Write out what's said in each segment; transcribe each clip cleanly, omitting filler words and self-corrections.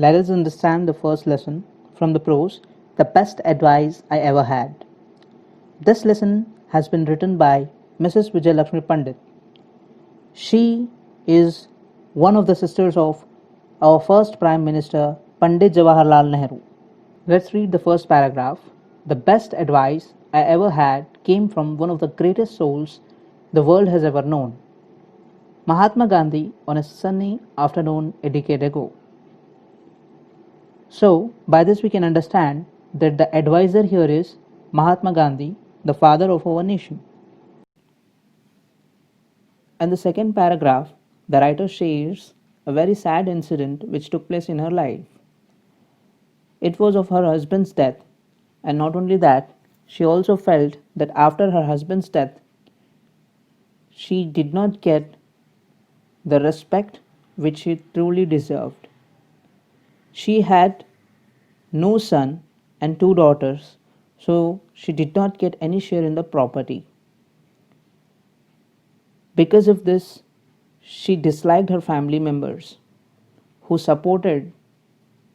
Let us understand the first lesson from the prose, The Best Advice I Ever Had. This lesson has been written by Mrs. Vijayalakshmi Pandit. She is one of the sisters of our first Prime Minister, Pandit Jawaharlal Nehru. Let's read the first paragraph. The best advice I ever had came from one of the greatest souls the world has ever known, Mahatma Gandhi, on a sunny afternoon a decade ago. So, by this we can understand that the advisor here is Mahatma Gandhi, the father of our nation. In the second paragraph, the writer shares a very sad incident which took place in her life. It was of her husband's death, and not only that, she also felt that after her husband's death, she did not get the respect which she truly deserved. She had no son and two daughters, so she did not get any share in the property. Because of this, she disliked her family members who supported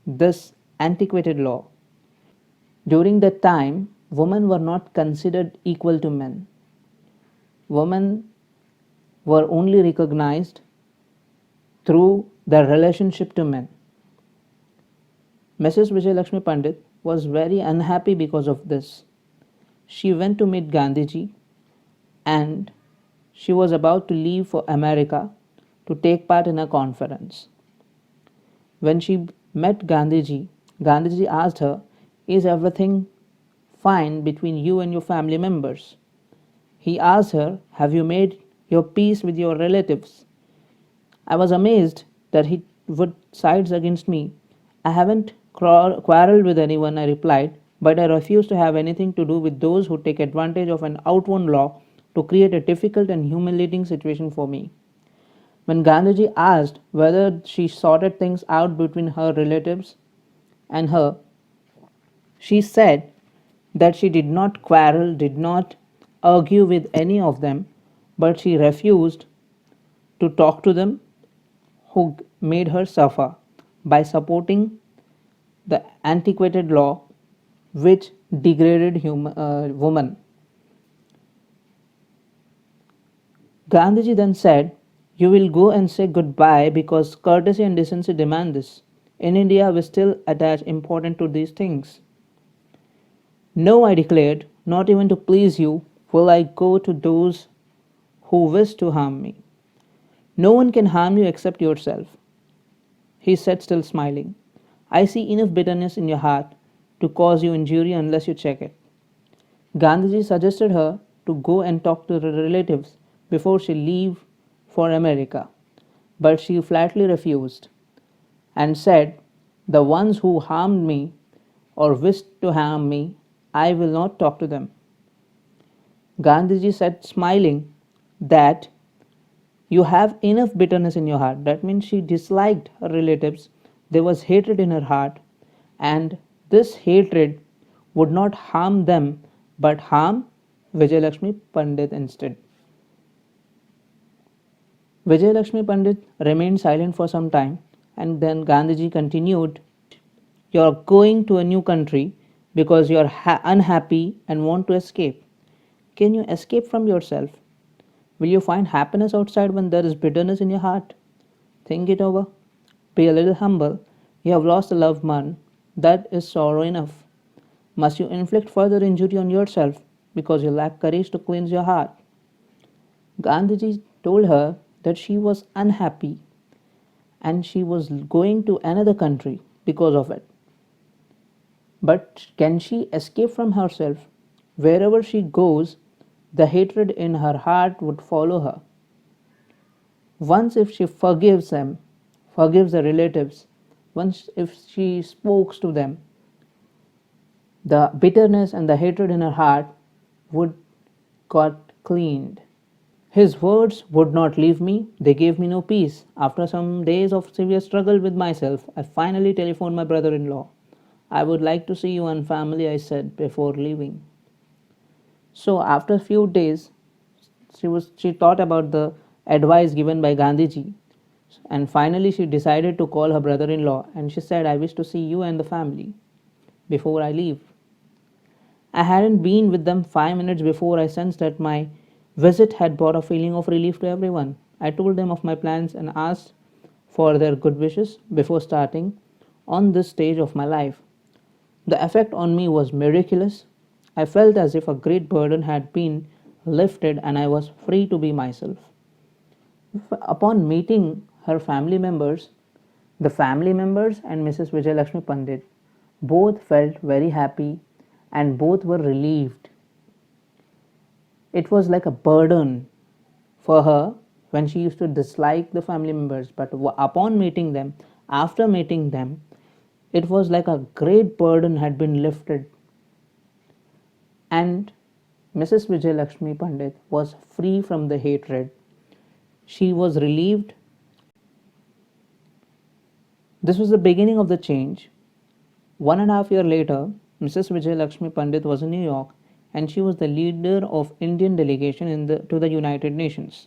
this antiquated law. During that time, women were not considered equal to men. Women were only recognized through their relationship to men. Mrs. Vijayalakshmi Pandit was very unhappy because of this. She went to meet Gandhiji and she was about to leave for America to take part in a conference. When she met Gandhiji, Gandhiji asked her, "Is everything fine between you and your family members?" He asked her, "Have you made your peace with your relatives?" I was amazed that he would side against me. "I haven't quarreled with anyone," I replied, "but I refuse to have anything to do with those who take advantage of an outworn law to create a difficult and humiliating situation for me." When Gandhiji asked whether she sorted things out between her relatives and her, she said that she did not quarrel, did not argue with any of them, but she refused to talk to them who made her suffer by supporting the antiquated law which degraded women. Gandhiji then said, "You will go and say goodbye because courtesy and decency demand this. In India, we still attach importance to these things." "No," I declared, "not even to please you will I go to those who wish to harm me. No one can harm you except yourself." He said, still smiling, "I see enough bitterness in your heart to cause you injury unless you check it." Gandhiji suggested her to go and talk to her relatives before she leave for America, but she flatly refused and said, "The ones who harmed me or wished to harm me, I will not talk to them." Gandhiji said, smiling, that you have enough bitterness in your heart. That means she disliked her relatives. There was hatred in her heart, and this hatred would not harm them but harm Vijayalakshmi Pandit instead. Vijayalakshmi Pandit remained silent for some time, and then Gandhiji continued, "You are going to a new country because you are unhappy and want to escape. Can you escape from yourself? Will you find happiness outside when there is bitterness in your heart? Think it over. Be a little humble. You have lost a loved one. That is sorrow enough. Must you inflict further injury on yourself because you lack courage to cleanse your heart?" Gandhiji told her that she was unhappy and she was going to another country because of it. But can she escape from herself? Wherever she goes, the hatred in her heart would follow her. Once if she forgives them, forgives the relatives, once if she speaks to them, the bitterness and the hatred in her heart would got cleaned. His words would not leave me, they gave me no peace. After some days of severe struggle with myself, I finally telephoned my brother in law. "I would like to see you and family," I said before leaving. So after a few days, she thought about the advice given by Gandhiji. And finally, she decided to call her brother in law and she said, I wish to see you and the family before I leave. I hadn't been with them 5 minutes before I sensed that my visit had brought a feeling of relief to everyone. I told them of my plans and asked for their good wishes before starting on this stage of my life. The effect on me was miraculous. I felt as if a great burden had been lifted and I was free to be myself. Upon meeting her family members, the family members and Mrs. Vijayalakshmi Pandit both felt very happy and both were relieved. It was like a burden for her when she used to dislike the family members, but upon meeting them, after meeting them, it was like a great burden had been lifted, and Mrs. Vijayalakshmi Pandit was free from the hatred. She was relieved. This was the beginning of the change. 1.5 years later, Mrs. Vijayalakshmi Pandit was in New York and she was the leader of Indian delegation to the United Nations.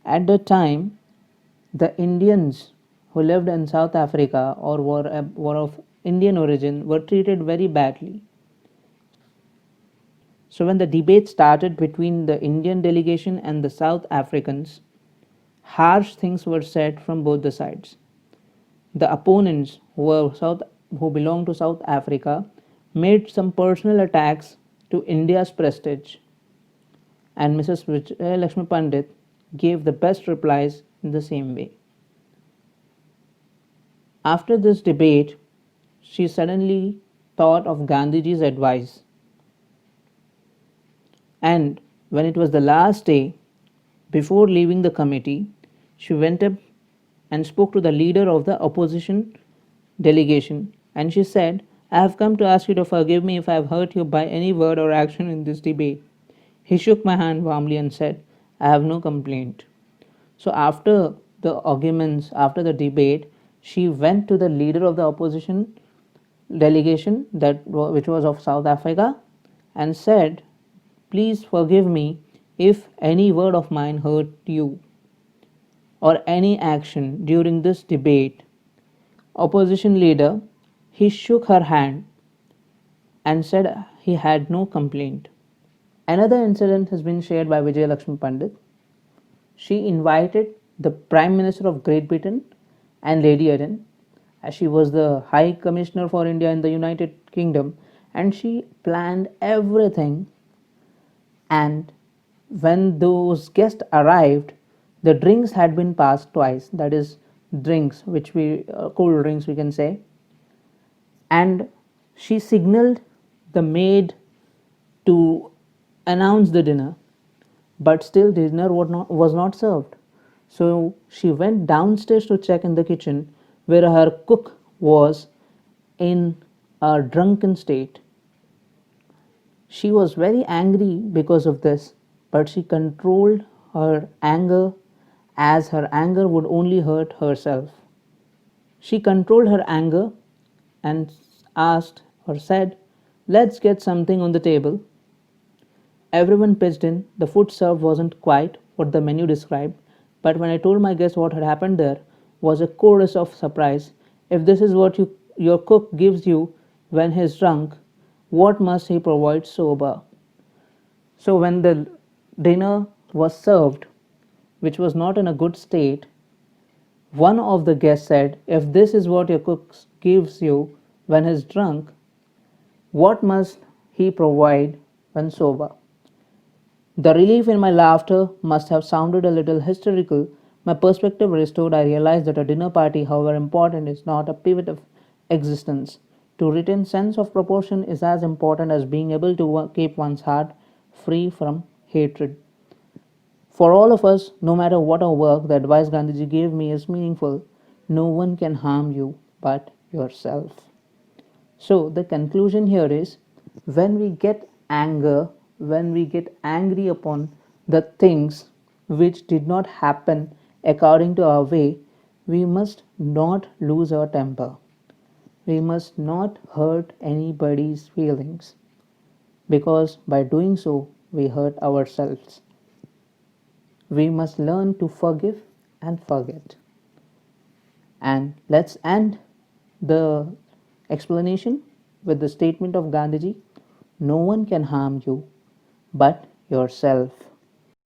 At that time, the Indians who lived in South Africa or were of Indian origin were treated very badly. So when the debate started between the Indian delegation and the South Africans, harsh things were said from both the sides. The opponents who belonged to South Africa made some personal attacks to India's prestige, and Mrs. Vijayalakshmi Pandit gave the best replies in the same way. After this debate, she suddenly thought of Gandhiji's advice, and when it was the last day before leaving the committee, she went up and spoke to the leader of the opposition delegation, and she said, I have come to ask you to forgive me if I have hurt you by any word or action in this debate. He shook my hand warmly and said, I have no complaint. So after the arguments, after the debate, she went to the leader of the opposition delegation which was of South Africa and said, please forgive me if any word of mine hurt you or any action during this debate. Opposition leader, he shook her hand and said he had no complaint. Another incident has been shared by Vijayalakshmi Pandit. She invited the Prime Minister of Great Britain and Lady Eden, as she was the High Commissioner for India in the United Kingdom, and she planned everything. And when those guests arrived, the drinks had been passed twice, that is, drinks which cold drinks we can say, and she signaled the maid to announce the dinner, but still dinner was not served. So she went downstairs to check in the kitchen where her cook was in a drunken state. She was very angry because of this, but she controlled her anger, as her anger would only hurt herself. She controlled her anger and asked or said, let's get something on the table. Everyone pitched in. The food served wasn't quite what the menu described, but when I told my guests what had happened, there was a chorus of surprise. If this is what your cook gives you when he's drunk, what must he provide sober? So when the dinner was served, which was not in a good state, one of the guests said, if this is what your cook gives you when he's drunk, what must he provide when sober? The relief in my laughter must have sounded a little hysterical. My perspective restored, I realized that a dinner party, however important, is not a pivot of existence. To retain sense of proportion is as important as being able to keep one's heart free from hatred. For all of us, no matter what our work, the advice Gandhiji gave me is meaningful. No one can harm you but yourself. So the conclusion here is, when we get anger, when we get angry upon the things which did not happen according to our way, we must not lose our temper. We must not hurt anybody's feelings, because by doing so, we hurt ourselves. We must learn to forgive and forget. And let's end the explanation with the statement of Gandhiji: no one can harm you but yourself.